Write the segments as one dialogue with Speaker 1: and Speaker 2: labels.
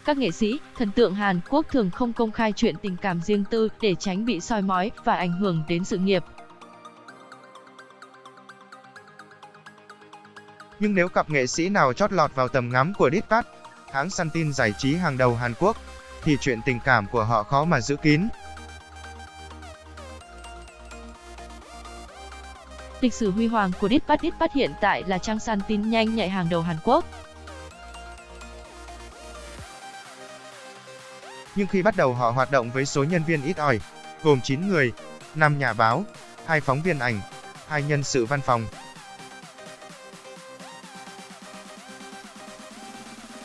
Speaker 1: Các nghệ sĩ, thần tượng Hàn Quốc thường không công khai chuyện tình cảm riêng tư để tránh bị soi mói và ảnh hưởng đến sự nghiệp.
Speaker 2: Nhưng nếu cặp nghệ sĩ nào chót lọt vào tầm ngắm của Dispatch, hãng săn tin giải trí hàng đầu Hàn Quốc, thì chuyện tình cảm của họ khó mà giữ kín.
Speaker 1: Lịch sử huy hoàng của Dispatch hiện tại là trang săn tin nhanh nhạy hàng đầu Hàn Quốc.
Speaker 2: Nhưng khi bắt đầu họ hoạt động với số nhân viên ít ỏi, gồm 9 người, 5 nhà báo, 2 phóng viên ảnh, 2 nhân sự văn phòng.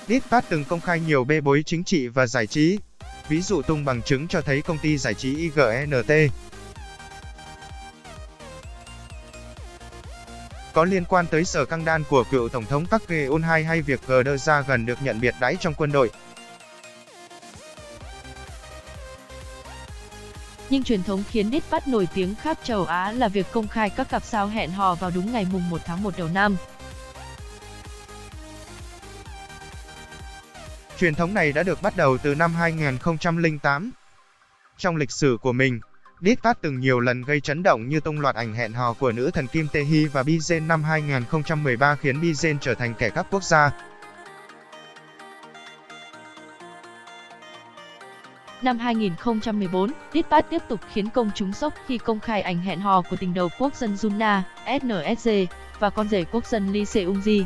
Speaker 2: Dispatch từng công khai nhiều bê bối chính trị và giải trí, ví dụ tung bằng chứng cho thấy công ty giải trí IGNT có liên quan tới sở căng đan của cựu Tổng thống Park Geun-hye hay việc G đưa ra gần được nhận biệt đãi trong quân đội.
Speaker 1: Nhưng truyền thống khiến Dispatch nổi tiếng khắp châu Á là việc công khai các cặp sao hẹn hò vào đúng ngày mùng 1 tháng 1 đầu năm.
Speaker 2: Truyền thống này đã được bắt đầu từ năm 2008. Trong lịch sử của mình, Dispatch từng nhiều lần gây chấn động như tung loạt ảnh hẹn hò của nữ thần Kim Tae-hee và Bjorn năm 2013 khiến Bjorn trở thành kẻ cắp quốc gia.
Speaker 1: Năm 2014, Dispatch tiếp tục khiến công chúng sốc khi công khai ảnh hẹn hò của tình đầu quốc dân Juna, SNSD, và con rể quốc dân Lee Seung-gi.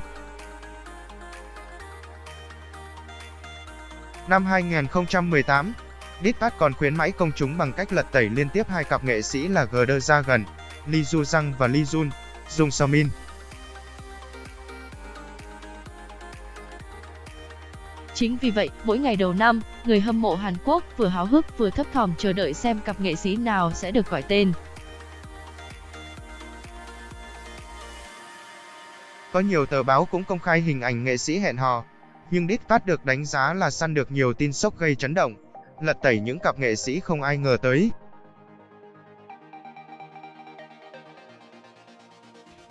Speaker 2: Năm 2018, Dispatch còn khuyến mãi công chúng bằng cách lật tẩy liên tiếp hai cặp nghệ sĩ là G Dragon, Lee Joo Jung và Lee Jung So Min.
Speaker 1: Chính vì vậy, mỗi ngày đầu năm, người hâm mộ Hàn Quốc vừa háo hức vừa thấp thỏm chờ đợi xem cặp nghệ sĩ nào sẽ được gọi tên.
Speaker 2: Có nhiều tờ báo cũng công khai hình ảnh nghệ sĩ hẹn hò, nhưng Dispatch được đánh giá là săn được nhiều tin sốc gây chấn động, lật tẩy những cặp nghệ sĩ không ai ngờ tới.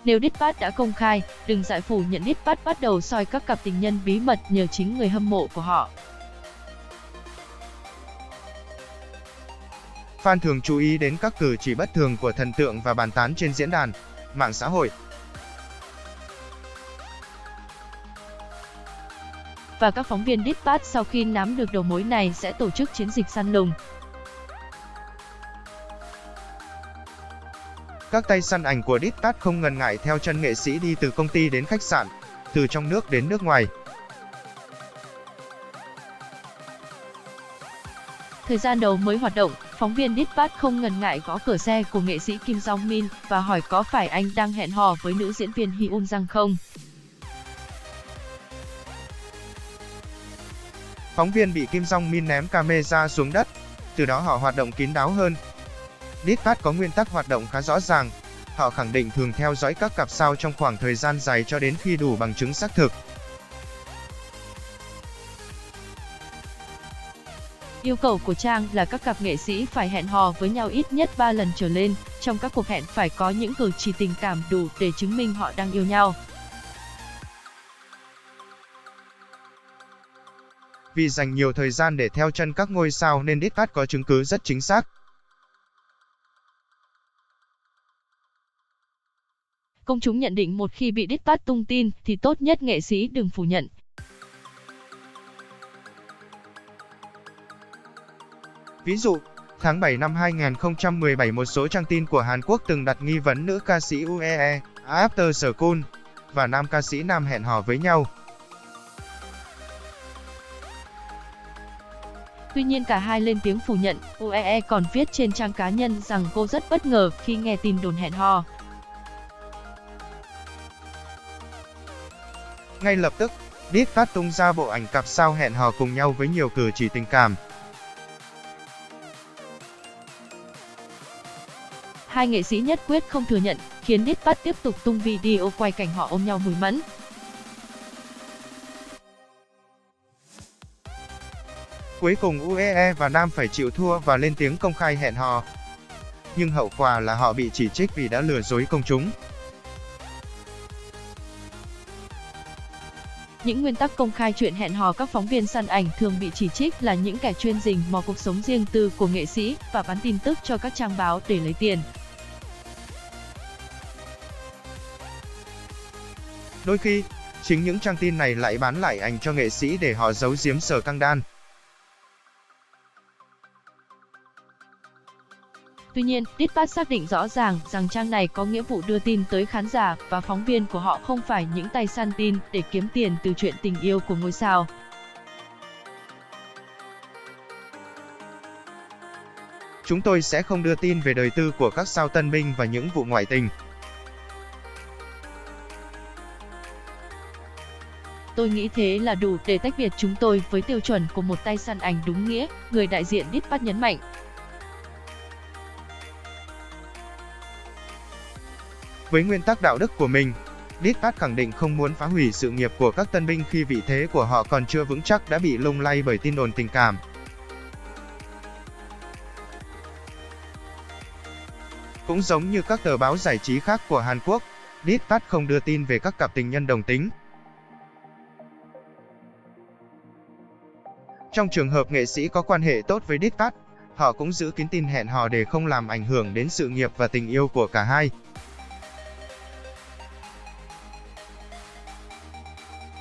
Speaker 1: Nếu Dispatch đã công khai, đừng dại phủ nhận Dispatch bắt đầu soi các cặp tình nhân bí mật nhờ chính người hâm mộ của họ.
Speaker 2: Fan thường chú ý đến các cử chỉ bất thường của thần tượng và bàn tán trên diễn đàn, mạng xã hội.
Speaker 1: Và các phóng viên Dispatch sau khi nắm được đầu mối này sẽ tổ chức chiến dịch săn lùng.
Speaker 2: Các tay săn ảnh của Dispatch không ngần ngại theo chân nghệ sĩ đi từ công ty đến khách sạn, từ trong nước đến nước ngoài.
Speaker 1: Thời gian đầu mới hoạt động, phóng viên Dispatch không ngần ngại gõ cửa xe của nghệ sĩ Kim Jong Min và hỏi có phải anh đang hẹn hò với nữ diễn viên Hyun Jang không.
Speaker 2: Phóng viên bị Kim Jong Min ném camera xuống đất, từ đó họ hoạt động kín đáo hơn. Dispatch có nguyên tắc hoạt động khá rõ ràng, họ khẳng định thường theo dõi các cặp sao trong khoảng thời gian dài cho đến khi đủ bằng chứng xác thực.
Speaker 1: Yêu cầu của trang là các cặp nghệ sĩ phải hẹn hò với nhau ít nhất 3 lần trở lên, trong các cuộc hẹn phải có những cử chỉ tình cảm đủ để chứng minh họ đang yêu nhau.
Speaker 2: Vì dành nhiều thời gian để theo chân các ngôi sao nên Dispatch có chứng cứ rất chính xác.
Speaker 1: Công chúng nhận định một khi bị Dispatch tung tin thì tốt nhất nghệ sĩ đừng phủ nhận.
Speaker 2: Ví dụ, tháng 7 năm 2017 một số trang tin của Hàn Quốc từng đặt nghi vấn nữ ca sĩ UEE, After School, và nam ca sĩ nam hẹn hò với nhau.
Speaker 1: Tuy nhiên cả hai lên tiếng phủ nhận, UEE còn viết trên trang cá nhân rằng cô rất bất ngờ khi nghe tin đồn hẹn hò.
Speaker 2: Ngay lập tức, Dispatch tung ra bộ ảnh cặp sao hẹn hò cùng nhau với nhiều cử chỉ tình cảm.
Speaker 1: Hai nghệ sĩ nhất quyết không thừa nhận, khiến Dispatch tiếp tục tung video quay cảnh họ ôm nhau mùi mẫn.
Speaker 2: Cuối cùng UEE và nam phải chịu thua và lên tiếng công khai hẹn hò. Nhưng hậu quả là họ bị chỉ trích vì đã lừa dối công chúng.
Speaker 1: Những nguyên tắc công khai chuyện hẹn hò các phóng viên săn ảnh thường bị chỉ trích là những kẻ chuyên rình mò cuộc sống riêng tư của nghệ sĩ và bán tin tức cho các trang báo để lấy tiền.
Speaker 2: Đôi khi, chính những trang tin này lại bán lại ảnh cho nghệ sĩ để họ giấu giếm scandal.
Speaker 1: Tuy nhiên, Dittpart xác định rõ ràng rằng trang này có nghĩa vụ đưa tin tới khán giả và phóng viên của họ không phải những tay săn tin để kiếm tiền từ chuyện tình yêu của ngôi sao.
Speaker 2: Chúng tôi sẽ không đưa tin về đời tư của các sao tân binh và những vụ ngoại tình.
Speaker 1: Tôi nghĩ thế là đủ để tách biệt chúng tôi với tiêu chuẩn của một tay săn ảnh đúng nghĩa, người đại diện Dittpart nhấn mạnh.
Speaker 2: Với nguyên tắc đạo đức của mình, Dittpart khẳng định không muốn phá hủy sự nghiệp của các tân binh khi vị thế của họ còn chưa vững chắc đã bị lung lay bởi tin đồn tình cảm. Cũng giống như các tờ báo giải trí khác của Hàn Quốc, Dittpart không đưa tin về các cặp tình nhân đồng tính. Trong trường hợp nghệ sĩ có quan hệ tốt với Dittpart, họ cũng giữ kín tin hẹn hò để không làm ảnh hưởng đến sự nghiệp và tình yêu của cả hai.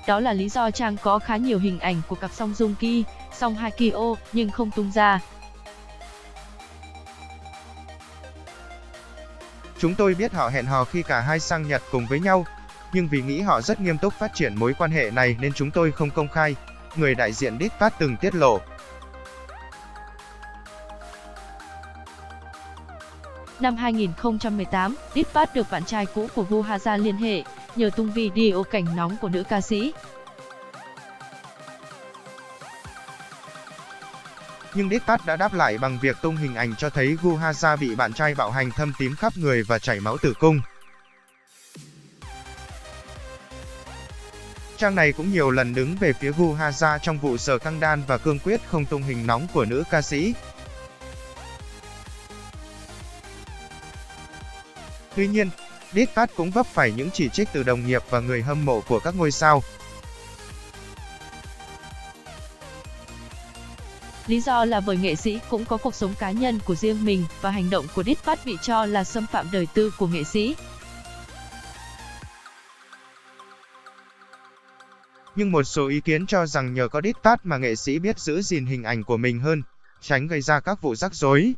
Speaker 1: Đó là lý do trang có khá nhiều hình ảnh của cặp Song Joong Ki, Song Hye Kyo nhưng không tung ra.
Speaker 2: Chúng tôi biết họ hẹn hò khi cả hai sang Nhật cùng với nhau, nhưng vì nghĩ họ rất nghiêm túc phát triển mối quan hệ này nên chúng tôi không công khai, người đại diện Dittpart từng tiết lộ.
Speaker 1: Năm 2018, Dittpart được bạn trai cũ của Gu Haza liên hệ, nhờ tung video cảnh nóng của nữ ca sĩ.
Speaker 2: Nhưng Dittpart đã đáp lại bằng việc tung hình ảnh cho thấy Gu Haza bị bạn trai bạo hành thâm tím khắp người và chảy máu tử cung. Trang này cũng nhiều lần đứng về phía Gu Haza trong vụ scandal và cương quyết không tung hình nóng của nữ ca sĩ. Tuy nhiên, Dittpart cũng vấp phải những chỉ trích từ đồng nghiệp và người hâm mộ của các ngôi sao.
Speaker 1: Lý do là bởi nghệ sĩ cũng có cuộc sống cá nhân của riêng mình và hành động của Dittpart bị cho là xâm phạm đời tư của nghệ sĩ.
Speaker 2: Nhưng một số ý kiến cho rằng nhờ có Dittpart mà nghệ sĩ biết giữ gìn hình ảnh của mình hơn, tránh gây ra các vụ rắc rối.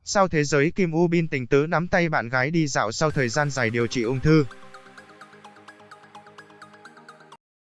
Speaker 2: Sao thế giới Kim Woo Bin tình tứ nắm tay bạn gái đi dạo sau thời gian dài điều trị ung thư?